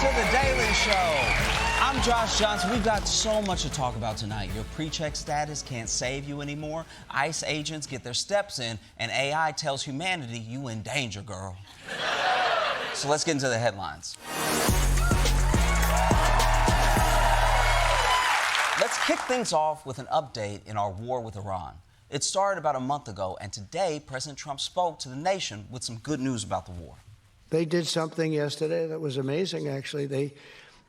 to The Daily Show. I'm Josh Johnson. We've got so much to talk about tonight. Your pre-check status can't save you anymore. ICE agents get their steps in, and AI tells humanity you in danger, girl. So let's get into the headlines. Let's kick things off with an update in our war with Iran. It started about a month ago, and today President Trump spoke to the nation with some good news about the war. They did something yesterday that was amazing, actually. They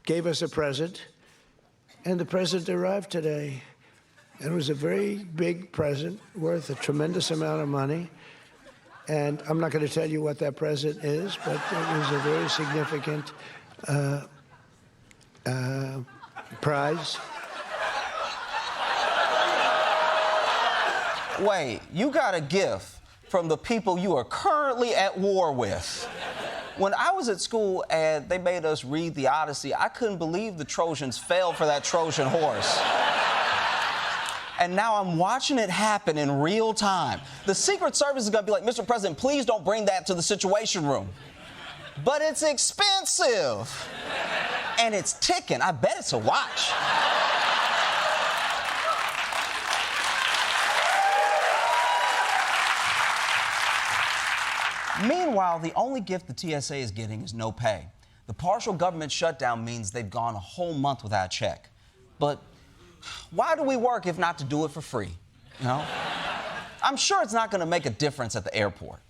gave us a present, and the present arrived today. And it was a very big present worth a tremendous amount of money. And I'm not going to tell you what that present is, but it was a very significant prize. Wait, you got a gift from the people you are currently at war with. When I was at school and they made us read the Odyssey, I couldn't believe the Trojans fell for that Trojan horse. And now I'm watching it happen in real time. The Secret Service is gonna be like, Mr. President, please don't bring that to the Situation Room. But it's expensive. And it's ticking. I bet it's a watch. Meanwhile, the only gift the TSA is getting is no pay. The partial government shutdown means they've gone a whole month without a check. But why do we work if not to do it for free? You know? I'm sure it's not going to make a difference at the airport.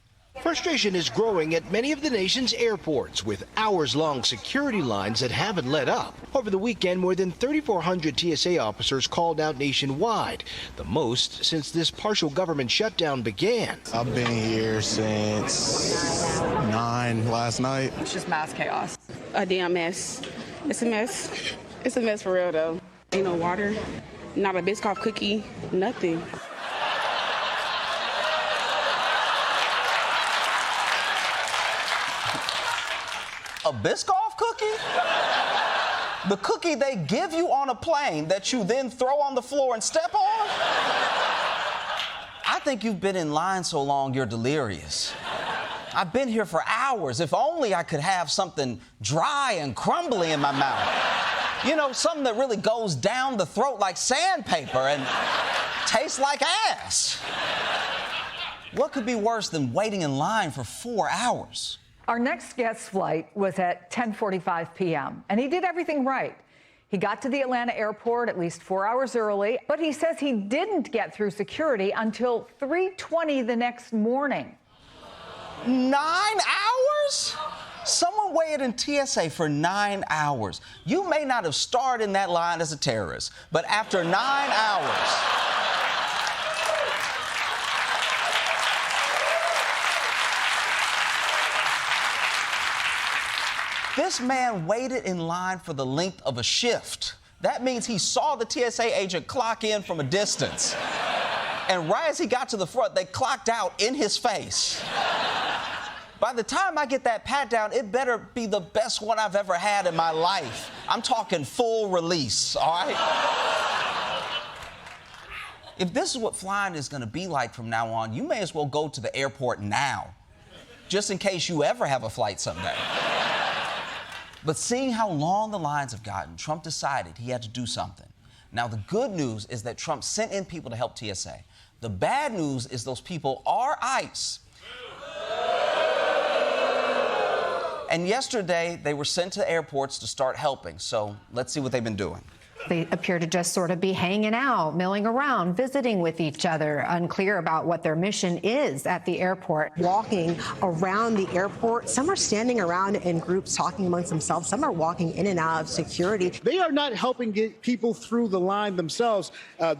Frustration is growing at many of the nation's airports with hours-long security lines that haven't let up. Over the weekend, more than 3,400 TSA officers called out nationwide, the most since this partial government shutdown began. I've been here since 9 last night. It's just mass chaos. A damn mess. It's a mess. It's a mess for real, though. Ain't no water, not a Biscoff cookie, nothing. A Biscoff cookie? The cookie they give you on a plane that you then throw on the floor and step on? I think you've been in line so long you're delirious. I've been here for hours. If only I could have something dry and crumbly in my mouth. You know, something that really goes down the throat like sandpaper and tastes like ass. What could be worse than waiting in line for 4 hours? Our next guest's flight was at 10:45 p.m., and he did everything right. He got to the Atlanta airport at least 4 hours early, but he says he didn't get through security until 3:20 the next morning. 9 hours? Someone waited in TSA for 9 hours. You may not have started in that line as a terrorist, but after 9 hours... This man waited in line for the length of a shift. That means he saw the TSA agent clock in from a distance. And right as he got to the front, they clocked out in his face. By the time I get that pat down, it better be the best one I've ever had in my life. I'm talking full release, all right? If this is what flying is gonna be like from now on, you may as well go to the airport now, just in case you ever have a flight someday. But seeing how long the lines have gotten, Trump decided he had to do something. Now, the good news is that Trump sent in people to help TSA. The bad news is those people are ICE. And yesterday, they were sent to airports to start helping. So let's see what they've been doing. They appear to just sort of be hanging out, milling around, visiting with each other, unclear about what their mission is at the airport. Walking around the airport. Some are standing around in groups talking amongst themselves. Some are walking in and out of security. They are not helping get people through the line themselves.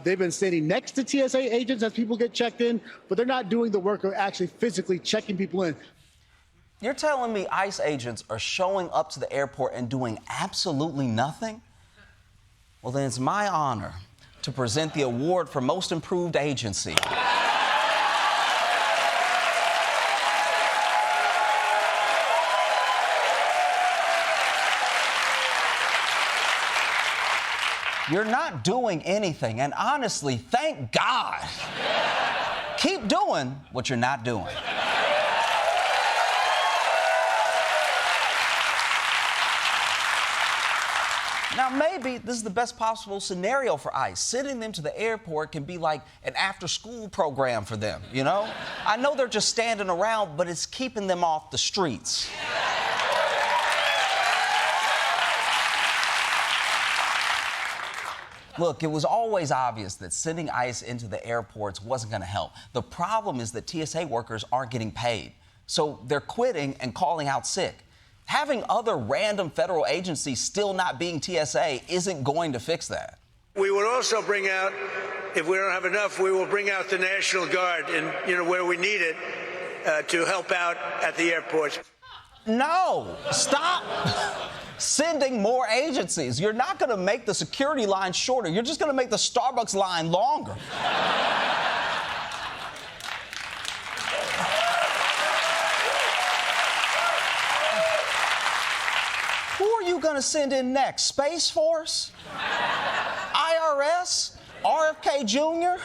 They've been standing next to TSA agents as people get checked in, but they're not doing the work of actually physically checking people in. You're telling me ICE agents are showing up to the airport and doing absolutely nothing? Well, then it's my honor to present the award for Most Improved Agency. You're not doing anything, and honestly, thank God. Keep doing what you're not doing. Now, maybe this is the best possible scenario for ICE. Sending them to the airport can be like an after-school program for them, you know? I know they're just standing around, but it's keeping them off the streets. Look, it was always obvious that sending ICE into the airports wasn't going to help. The problem is that TSA workers aren't getting paid, so they're quitting and calling out sick. Having other random federal agencies still not being TSA isn't going to fix that. We will also bring out, if we don't have enough, we will bring out the National Guard, and where we need it, to help out at the airports. No, stop sending more agencies. You're not going to make the security line shorter. You're just going to make the Starbucks line longer. Who are you going to send in next? Space Force? IRS? RFK Jr.?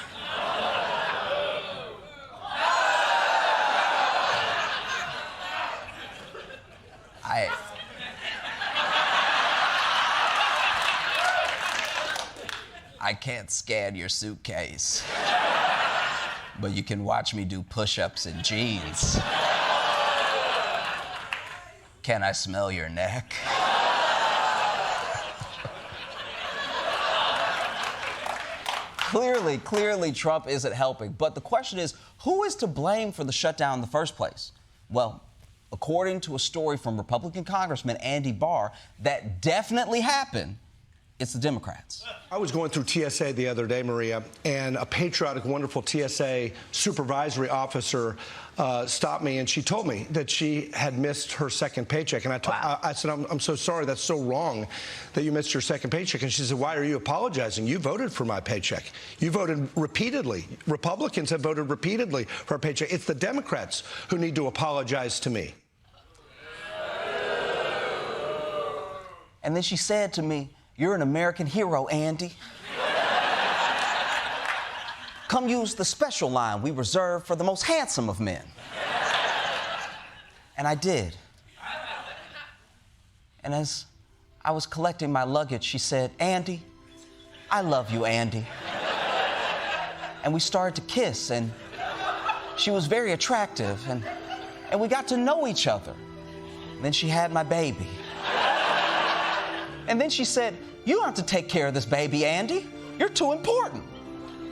I can't scan your suitcase, but you can watch me do push-ups in jeans. Can I smell your neck? Clearly, Trump isn't helping. But the question is, who is to blame for the shutdown in the first place? Well, according to a story from Republican Congressman Andy Barr, that definitely happened. It's the Democrats. I was going through TSA the other day, Maria, and a patriotic, wonderful TSA supervisory officer stopped me, and she told me that she had missed her second paycheck. And I said, I'm so sorry. That's so wrong that you missed your second paycheck. And she said, why are you apologizing? You voted for my paycheck. You voted repeatedly. Republicans have voted repeatedly for a paycheck. It's the Democrats who need to apologize to me. And then she said to me, "You're an American hero, Andy. Come use the special line we reserve for the most handsome of men." And I did. And as I was collecting my luggage, she said, "Andy, I love you, Andy." And we started to kiss, and she was very attractive, and we got to know each other. And then she had my baby. And then she said, "You don't have to take care of this baby, Andy. You're too important.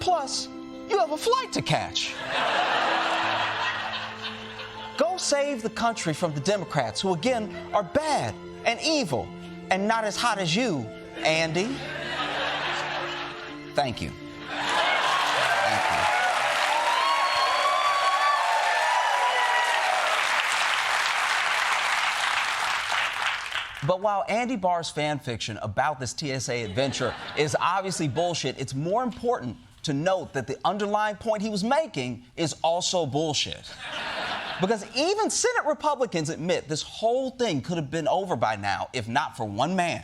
Plus, you have a flight to catch. Go save the country from the Democrats, who, again, are bad and evil and not as hot as you, Andy." Thank you. Thank you. But while Andy Barr's fan fiction about this TSA adventure is obviously bullshit, it's more important to note that the underlying point he was making is also bullshit. Because even Senate Republicans admit this whole thing could have been over by now if not for one man.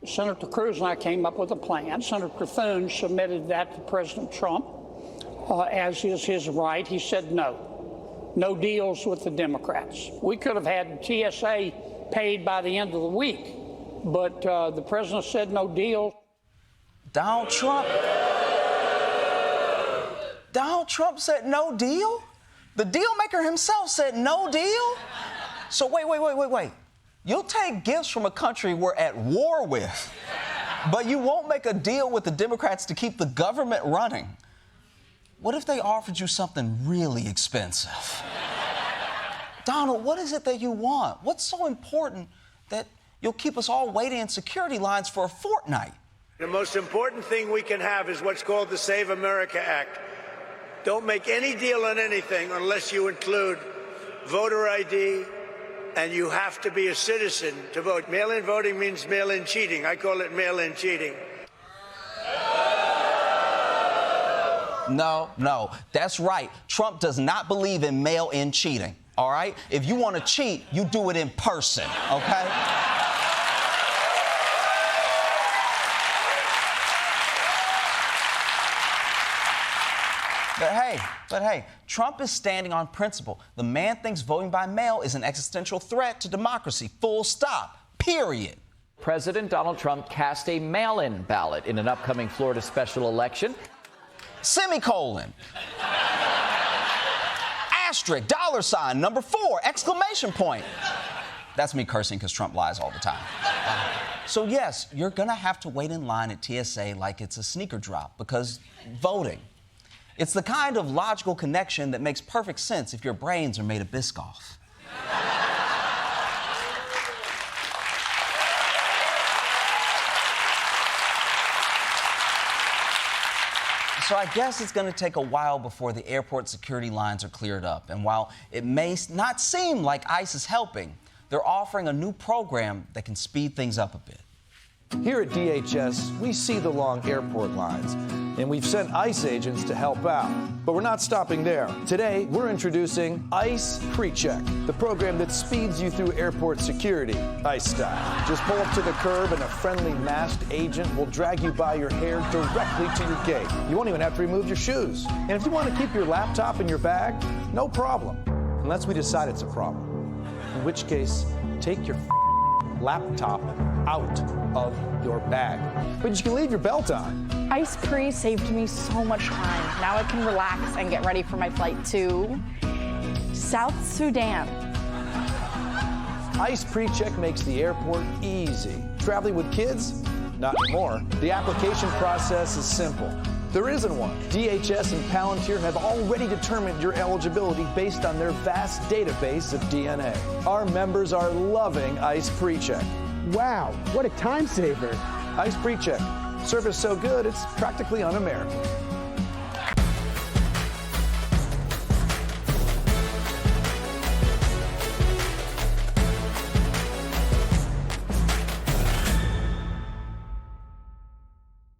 Senator Cruz and I came up with a plan. Senator Thune submitted that to President Trump, as is his right. He said no. No deals with the Democrats. We could have had TSA paid by the end of the week, but the president said no deal. Donald Trump said no deal? The deal maker himself said no deal? So wait. You'll take gifts from a country we're at war with, but you won't make a deal with the Democrats to keep the government running. What if they offered you something really expensive? Donald, what is it that you want? What's so important that you'll keep us all waiting in security lines for a fortnight? The most important thing we can have is what's called the Save America Act. Don't make any deal on anything unless you include voter ID, and you have to be a citizen to vote. Mail-in voting means mail-in cheating. I call it mail-in cheating. No, that's right. Trump does not believe in mail-in cheating, all right? If you want to cheat, you do it in person, okay? But hey, Trump is standing on principle. The man thinks voting by mail is an existential threat to democracy. Full stop. Period. President Donald Trump cast a mail-in ballot in an upcoming Florida special election. Semicolon. Asterisk, $, number 4, exclamation point. That's me cursing because Trump lies all the time. So yes, you're gonna have to wait in line at TSA like it's a sneaker drop because voting. It's the kind of logical connection that makes perfect sense if your brains are made of Biscoff. So I guess it's going to take a while before the airport security lines are cleared up. And while it may not seem like ICE is helping, they're offering a new program that can speed things up a bit. Here at DHS, we see the long airport lines, and we've sent ICE agents to help out. But we're not stopping there. Today, we're introducing ICE PreCheck, the program that speeds you through airport security, ICE style. Just pull up to the curb and a friendly masked agent will drag you by your hair directly to your gate. You won't even have to remove your shoes. And if you want to keep your laptop in your bag, no problem, unless we decide it's a problem. In which case, take your laptop out of your bag. But you can leave your belt on. ICE Pre saved me so much time. Now I can relax and get ready for my flight to South Sudan. ICE PreCheck makes the airport easy. Traveling with kids? Not anymore. The application process is simple. There isn't one. DHS and Palantir have already determined your eligibility based on their vast database of DNA. Our members are loving ICE PreCheck. Wow, what a time saver. ICE PreCheck. Service so good, it's practically un-American.